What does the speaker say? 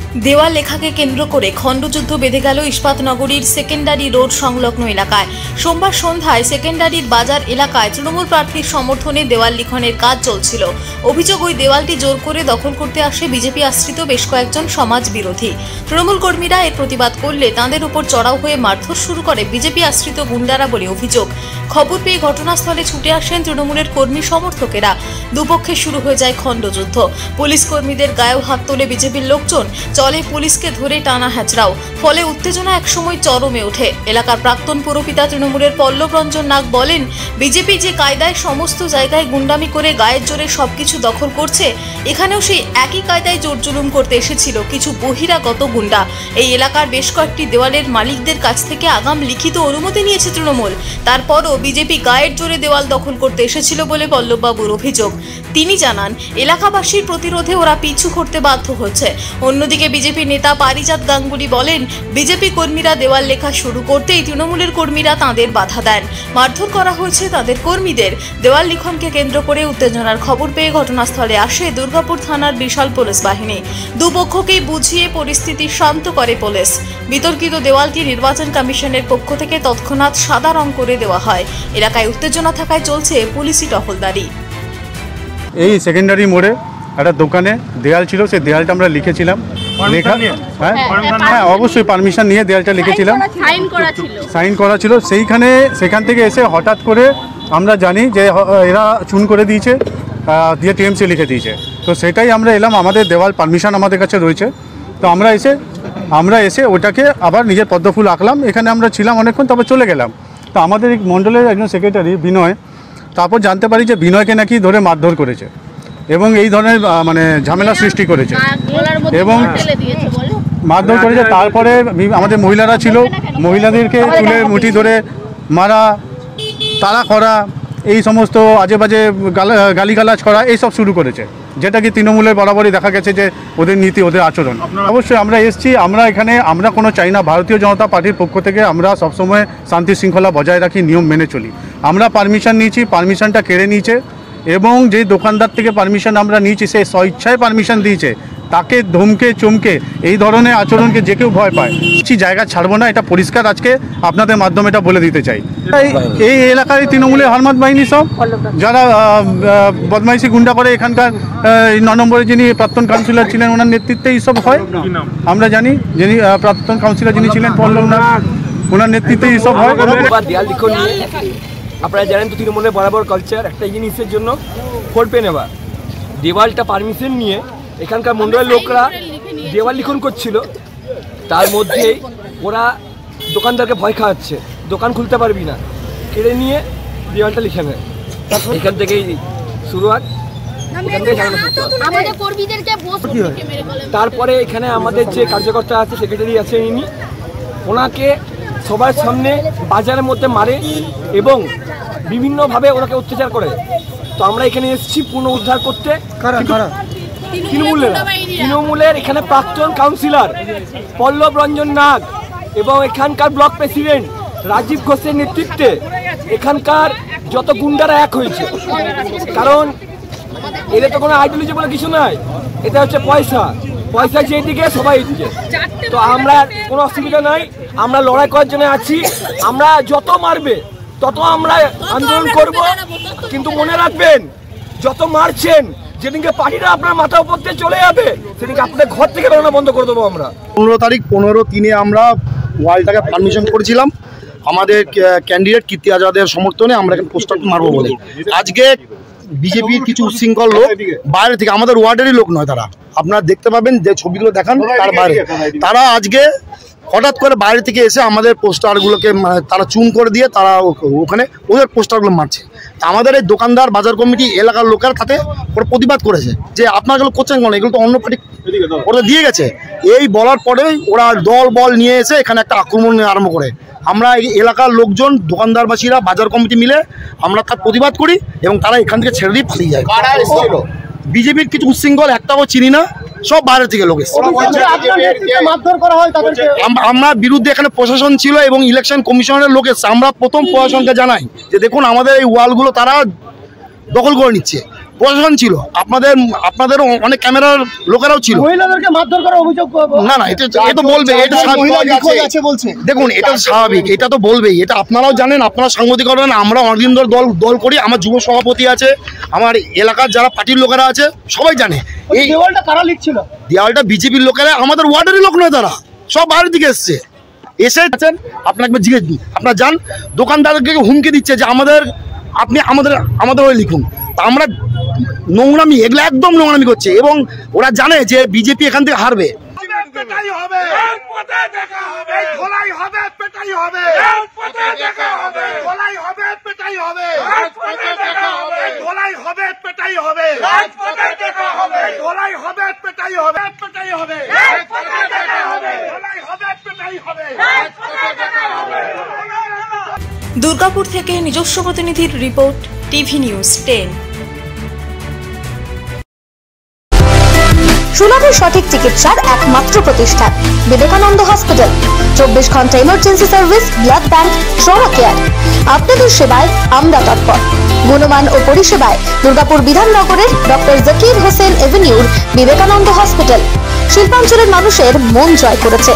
দেওয়াল লেখাকে কেন্দ্র করে খণ্ডযুদ্ধ বেঁধে গেল ইস্পাতনগরীর সেকেন্ডারি রোড সংলগ্ন এলাকায়। সোমবার সন্ধ্যায় সেকেন্ডারির বাজার এলাকায় তৃণমূল প্রার্থীর সমর্থনে দেওয়াল লিখনের কাজ চলছিল। অভিযোগ, ওই দেওয়ালটি জোর করে দখল করতে আসে বিজেপি আশ্রিত বেশ কয়েকজন সমাজ বিরোধী তৃণমূল কর্মীরা। এর প্রতিবাদ করলে তাঁদের উপর চড়াও হয়ে মারধর শুরু করে বিজেপি আশ্রিত গুন্ডারা বলে অভিযোগ। খবর পেয়ে ঘটনাস্থলে ছুটে আসেন তৃণমূলের কর্মী সমর্থকেরা। দুপক্ষে শুরু হয়ে যায় খণ্ডযুদ্ধ। পুলিশ কর্মীদের গায়েও হাত তোলে বিজেপির লোকজন, চলে পুলিশকে ধরে টানা হ্যাচড়াও। ফলে উত্তেজনা একসময় চরমে ওঠে। এলাকার প্রাক্তন পুরপিতা তৃণমূলের পল্লব রঞ্জন নাগ বলেন, বিজেপি যে কায়দায় সমস্ত জায়গায় গুন্ডামি করে গায়ের জোরে সবকিছু দখল করছে, এখানেও সেই একই কায়দায় জোর জুলুম করতে এসেছিল কিছু বহিরাগত গুন্ডা। এই এলাকার বেশ কয়েকটি দেওয়ালের মালিকদের কাছ থেকে আগাম লিখিত অনুমতি নিয়েছে তৃণমূল। তারপরও বিজেপি গায়ের জোরে দেওয়াল দখল করতে এসেছিল বলে পল্লববাবুর অভিযোগ। তিনি জানান, এলাকাবাসীর প্রতিরোধে ওরা পিছু করতে বাধ্য হচ্ছে। অন্যদিকে বিজেপি নেতা পারিজাত গাঙ্গুলি বলেন, বিজেপি কর্মীরা দেওয়াল লেখা শুরু করতেই তৃণমূলের কর্মীরা তাঁদের বাধা দেন। মারধর করা হয়েছে তাদের কর্মীদের। দেওয়াল লিখনকে কেন্দ্র করে উত্তেজনার খবর পেয়ে ঘটনাস্থলে আসে দুর্গাপুর থানার বিশাল পুলিশ বাহিনী। দুপক্ষকেই বুঝিয়ে পরিস্থিতি শান্ত করে পুলিশ। বিতর্কিত দেওয়ালটি নির্বাচন কমিশনের পক্ষ থেকে তৎক্ষণাৎ সাদা রং করে দেওয়া হয়। এলাকায় উত্তেজনা থাকায় চলছে পুলিশি টহলদারি। এই সেকেন্ডারি মোড়ে একটা দোকানে দেয়াল ছিল, সেই দেয়ালটা আমরা লিখেছিলাম। হ্যাঁ, অবশ্যই পারমিশন নিয়ে দেয়ালটা লিখেছিলাম, সাইন করা ছিল। সেখান থেকে এসে হঠাৎ করে আমরা জানি যে এরা চুন করে দিয়েছে, দিয়ে টিএমসি লিখে দিয়েছে। তো সেটাই আমরা এলাম, আমাদের দেওয়াল পারমিশন আমাদের কাছে রয়েছে। তো আমরা এসে ওটাকে আবার নিজের পদ্মফুল আঁকলাম। এখানে আমরা ছিলাম অনেকক্ষণ, তারপর চলে গেলাম। তো আমাদের এই মণ্ডলের একজন সেক্রেটারি বিনয়, তারপর জানতে পারি যে বিনয়কে নাকি ধরে মারধর করেছে এবং এই ধরনের মানে ঝামেলা সৃষ্টি করেছে এবং মারধর করেছে। তারপরে আমাদের মহিলারা ছিল, মহিলাদেরকে তুলে মুঠি ধরে মারা, তাড়া করা, এই সমস্ত আজে বাজে গালিগালাজ করা, এইসব শুরু করেছে, যেটা কি তৃণমূলের বরাবরই দেখা গেছে যে ওদের নীতি, ওদের আচরণ। অবশ্যই আমরা এসেছি, আমরা কোনো চাই না। ভারতীয় জনতা পার্টির পক্ষ থেকে আমরা সবসময় শান্তি শৃঙ্খলা বজায় রাখি, নিয়ম মেনে চলি। আমরা পারমিশন নিয়েছি, পারমিশনটা কেড়ে নিয়েছে এবং যে দোকানদার থেকে পারমিশন আমরা নিয়েছি সে স্বইচ্ছায় পারমিশন দিয়েছে। তাকে ধমকে চমকে এই ধরনের আচরণকে যে কেউ ভয় পায়, কিছু জায়গা ছাড়বো না, এটা পরিষ্কার আজকে আপনাদের মাধ্যমে এটা বলে দিতে চাই। এই এলাকায় তৃণমূলের হারমাত বাহিনী সব যারা বদমাইশি গুন্ডা করে, এখানকার 9 নম্বরে যিনি প্রাক্তন কাউন্সিলর ছিলেন ওনার নেতৃত্বে এইসব হয়। আমরা জানি যিনি প্রাক্তন কাউন্সিলর যিনি ছিলেন পল্লব নাগ, ওনার নেতৃত্বে এইসব হয়। আপনারা জানেন তো তৃণমূলের বরাবর কালচার একটা জিনিসের জন্য ভোট পেয়ে নেওয়া। দেওয়ালটা পারমিশন নিয়ে এখানকার মন্ডলের লোকরা দেওয়াল লিখন করছিল, তার মধ্যে ওরা দোকানদারকে ভয় খাওয়াচ্ছে, দোকান খুলতে পারবি না, কেড়ে নিয়ে দেওয়ালটা লিখে নেয়। এখান থেকেই শুরুয়াত। তারপরে এখানে আমাদের যে কার্যকর্তা আছে, সেক্রেটারি আছে, ইনি ওনাকে সবার সামনে বাজারের মধ্যে মারে এবং বিভিন্নভাবে ওনাকে অত্যাচার করে। তো আমরা এখানে এসেছি পুনঃ উদ্ধার করতে। তৃণমূলের এখানে প্রাক্তন কাউন্সিলর পল্লব রঞ্জন নাগ এবং এখানকার ব্লক প্রেসিডেন্ট রাজীব ঘোষের নেতৃত্বে এখানকার যত গুন্ডারা এক হয়েছে। কারণ এরা তো কোনো আইডিওলজি বলে কিছু নয়, এটা হচ্ছে পয়সা যেদিকে সবাই এদিকে। তো আমরা কোনো অসুবিধা নাই, আমরা লড়াই করার জন্য আছি। আমরা যত মারবে তত আমরা আন্দোলন করব, কিন্তু মনে রাখবেন যত মারছেন যেদিনকে পার্টিটা আপনার মাথার উপর দিয়ে চলে যাবে সেদিনকে আপনাদের ঘর থেকে বেরোনো বন্ধ করে দেবো। আমরা 15 তারিখ 15/3 আমরা ওয়ালটাকে পারমিশন করেছিলাম আমাদের ক্যান্ডিডেট কীর্তি আজাদের সমর্থনে। আমরা এখানে পোস্টার মারবো বলে আজকে বিজেপির কিছু উচ্ছৃঙ্খল লোক বাইরে থেকে, আমাদের ওয়ার্ডেরই লোক নয় তারা, আপনারা দেখতে পাবেন যে ছবিগুলো দেখান তার বাইরে, তারা আজকে হঠাৎ করে বাইরে থেকে এসে আমাদের পোস্টারগুলোকে তারা চুন করে দিয়ে তারা ওখানে ওদের পোস্টারগুলো মারছে। আমাদের এই দোকানদার, বাজার কমিটি, এলাকার লোকের সাথে ওরা প্রতিবাদ করেছে যে আপনারা করছেন কেন, এগুলো তো অন্য পার্টি ওরা দিয়ে গেছে। এই বলার পরেই ওরা দল বল নিয়ে এসে এখানে একটা আক্রমণ আরম্ভ করে। আমরা এই এলাকার লোকজন, দোকানদারবাসীরা, বাজার কমিটি মিলে আমরা তার প্রতিবাদ করি এবং তারা এখান থেকে ছেড়ে দিয়ে পালিয়ে যায়। বিজেপির কিছু উচ্ছৃঙ্খল একটাও চিনি না, সব বাইরে থেকে লোক এসেছে। আমরা বিরুদ্ধে এখানে প্রশাসন ছিল এবং ইলেকশন কমিশনের লোক এসেছে। আমরা প্রথম প্রশাসনকে জানাই যে দেখুন আমাদের এই ওয়ালগুলো তারা দখল করে নিচ্ছে। প্রশাসন ছিল, আপনাদেরও অনেক ক্যামেরার লোকেরাও ছিল। মহিলাদেরকে মারধর করার অভিযোগ না না, এটা তো বলবে, এটা দেখুন এটা স্বাভাবিক, এটা তো বলবেই, এটা আপনারাও জানেন, আপনারা সাংবাদিকরা জানেন, আমরা অনেকদিন ধরে দল করি, আমার যুব সভাপতি আছে, আমার এলাকার যারা পার্টির লোকেরা আছে সবাই জানে। এই দেওয়ালটা কারা লিখছিল? দেওয়ালটা বিজেপির লোকেরা, আমাদের ওয়ার্ডেরই লোক নয়, তারা সব বাইরের দিকে এসছে, এসে আছেন। আপনাকে জিজ্ঞেস দিই, আপনারা যান, দোকানদারকে হুমকি দিচ্ছে যে আপনি আমাদের ওই লিখুন। তা আমরা নোংরামি, এগুলো একদম নোংরামি করছে, এবং ওরা জানে যে বিজেপি এখান থেকে হারবে। দুর্গাপুর থেকে নিজস্ব প্রতিনিধির রিপোর্ট, টিভি নিউজ 10। সুলভ সঠিক চিকিৎসার একমাত্র প্রতিষ্ঠান বিবেকানন্দ হসপিটাল। 24 ঘন্টা emergency service, blood bank, trauma care. আপনাদের সেবায় আমরা তৎপর। গুণমান ও পরিষেবায় দুর্গাপুর বিধাননগরের ডক্টর জাকির হোসেন এভিনিউর বিবেকানন্দ হসপিটাল শিল্পাঞ্চলের মানুষের মন জয় করেছে।